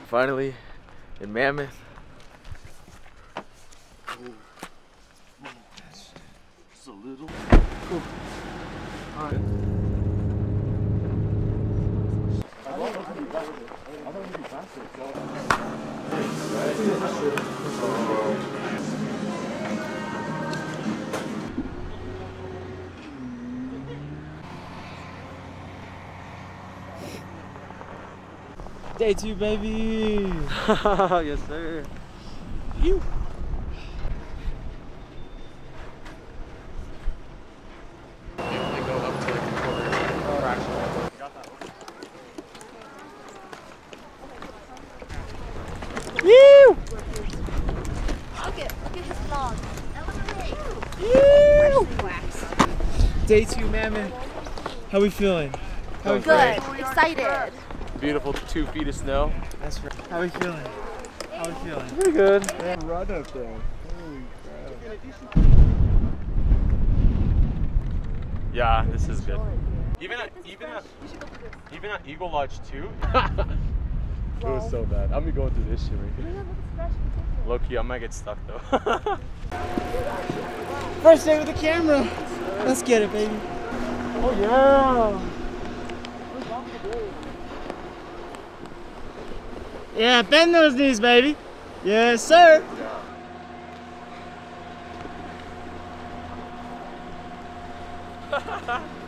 finally in Mammoth. Just a little. Cool. All right. Day 2, baby! Yes, sir. You. They go up to the controller fraction. Woo! Look at his vlog. Day 2, Mammoth. How we feeling? How we Good. feeling? Excited. Beautiful 2 feet of snow. That's right. How we feeling? How we feeling? Pretty good. Yeah, run up there. Holy crap. Yeah, this is good. Even at Eagle Lodge 2, it was so bad. I'm going through this shit right here. Low key, I might get stuck though. First day with the camera. Let's get it, baby. Oh yeah. Yeah, bend those knees, baby. Yes, sir.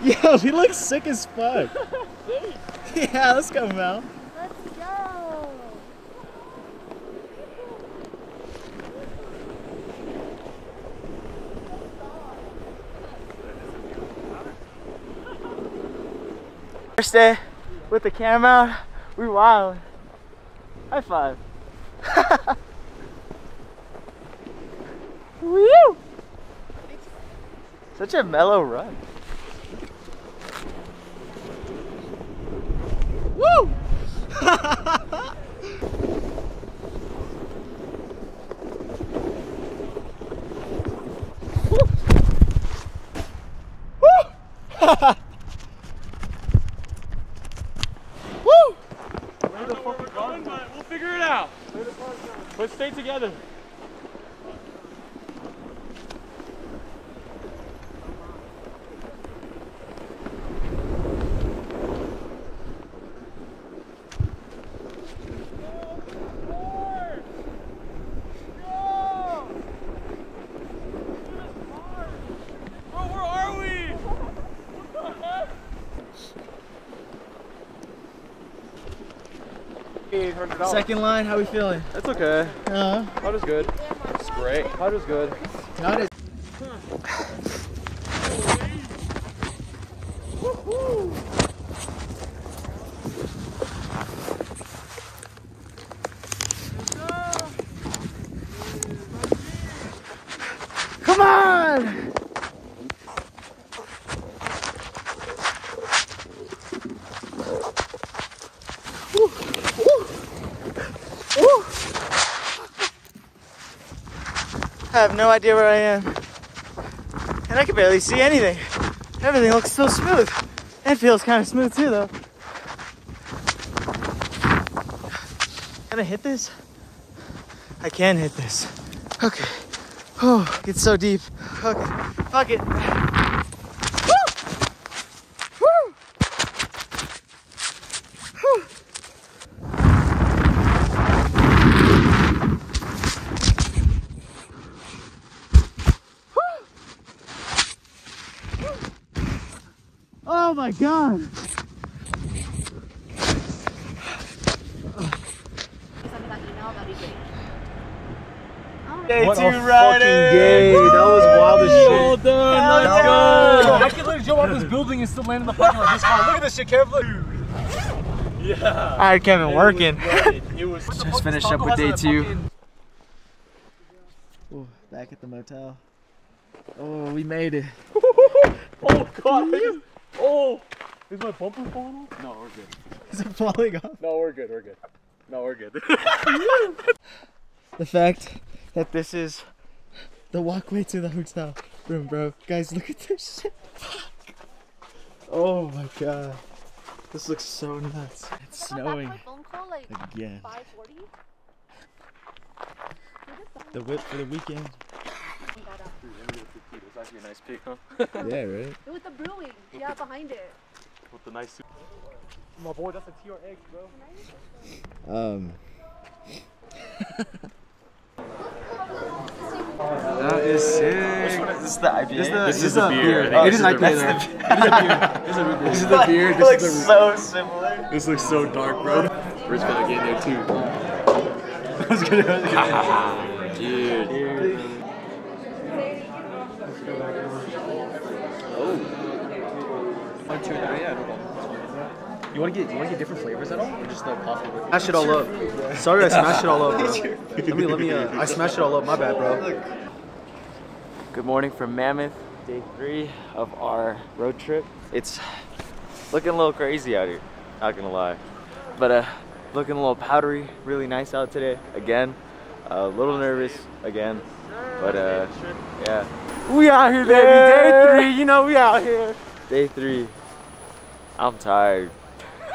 Yo, he looks sick as fuck. Yeah, let's go, Mel. Let's go. First day with the camera out, we wild. High five. Woo! Such a mellow run. Woo! Woo! Where the fuck we're going, but we'll figure it out. Let's stay together. $800. Second line, how we feeling? That's okay. Hot is good. It's great. Hot is good. Not as Come on! Woo. Woo. Woo. I have no idea where I am. And I can barely see anything. Everything looks so smooth. It feels kind of smooth too though. Can I hit this? I can hit this. Okay. Oh, it's so deep. Okay. Fuck it. Woo! Woo! Whew. Oh my god! Day What 2 a riding! fucking game. That was wild as shit. Well done, let's Yo, go! I can literally jump off this building and still land in the parking lot this far. Look at this shit, Kev. Look. Yeah. Alright, Kevin, working. It was Just finished up with day 2. Ooh, back at the motel. Oh, we made it. Oh god. Oh. Is my bumper falling off? No, we're good. Is it falling off? No, we're good. We're good. No, we're good. The fact that this is the walkway to the hotel room, bro. Guys, look at this shit. Oh my god. This looks so nuts. It's snowing again. The whip for the weekend. It's actually a nice pick, huh? Yeah, right? With the brewing, yeah, behind it. With the nice suit. My boy, that's a TRX, bro. That is sick. This is the IPA. This is the beer. It is an IPA. This is the beer. It looks so similar. This looks so dark, bro. Rich gonna get in there too. Dude. One, two, three, yeah, no problem. You wanna get different flavors at all? Or just the coffee with Smash it all up. Sorry, I smashed it all up, bro. Let me. I smashed it all up. My bad, bro. Good morning from Mammoth, day 3 of our road trip. It's looking a little crazy out here, not gonna lie. But looking a little powdery, really nice out today. Again, a little nervous again. But yeah. We out here, baby. Day 3, you know we out here. Day 3. I'm tired.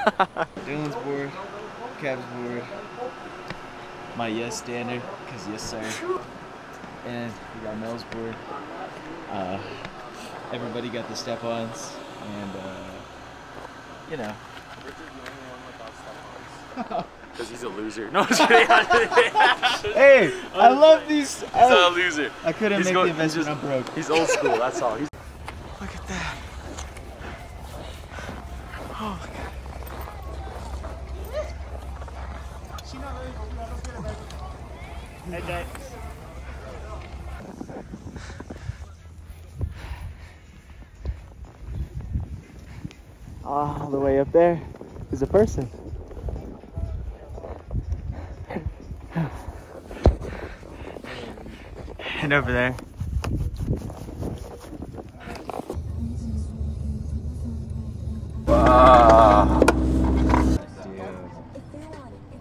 Dylan's bored, Cab's bored. My yes standard, because yes sir. And we got Mel's board. Everybody got the step-ons, and you know. Because he's a loser. No, I'm just kidding. Hey, I love these. He's a loser. I couldn't make the investment. I'm broke. He's old school. That's all. Look at that. Oh my god. All the way up there is a person. And over there. Wow. Dude.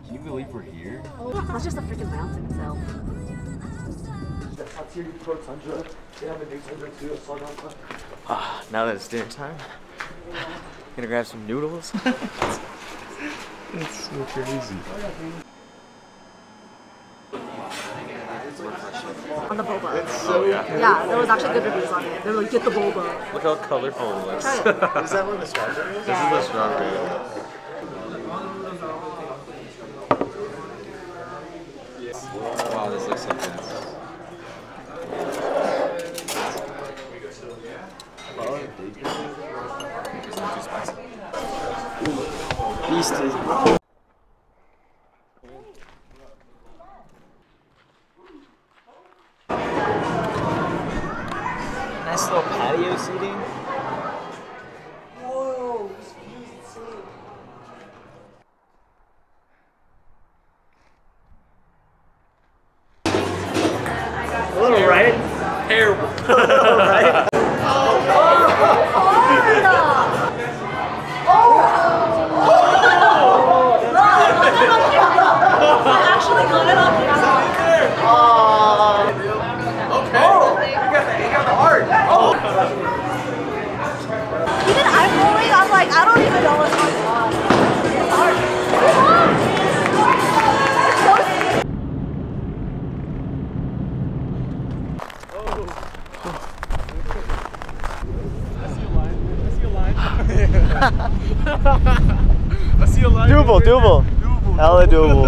Can you believe we're here? That's just a freaking mountain itself. Now that it's dinner time, gonna grab some noodles. It's so crazy. On the boba. It's so Yeah, there was actually good reviews on it. They were like, get the boba. Look how colorful it looks. Try it. Is that one of the strawberries? This is the strawberry. Wow, this looks so good. Beasted. Nice little patio seating. Whoa, this view is insane. A little, right? Terrible. Right? Actually got it on camera. Even I'm rolling, I'm like, I don't even know what's going on. It's hard. It's so I see a line. Doable. Hella doable.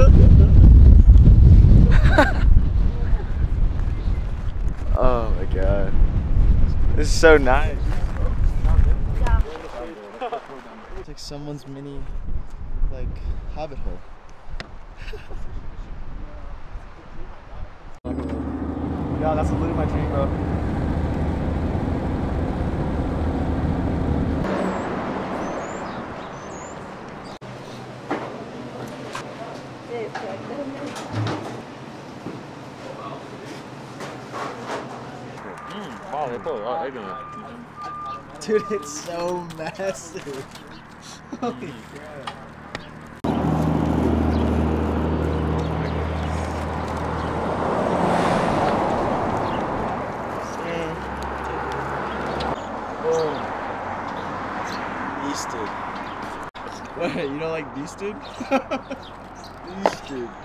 Oh my god. This is so nice. yeah. It's like someone's mini, like, hobbit hole. Yeah, that's literally my dream, bro. Wow, they put a lot of egg in it. Dude, it's so massive. Holy crap. Boom. Beasted. What? You don't like Beasted? Beasted.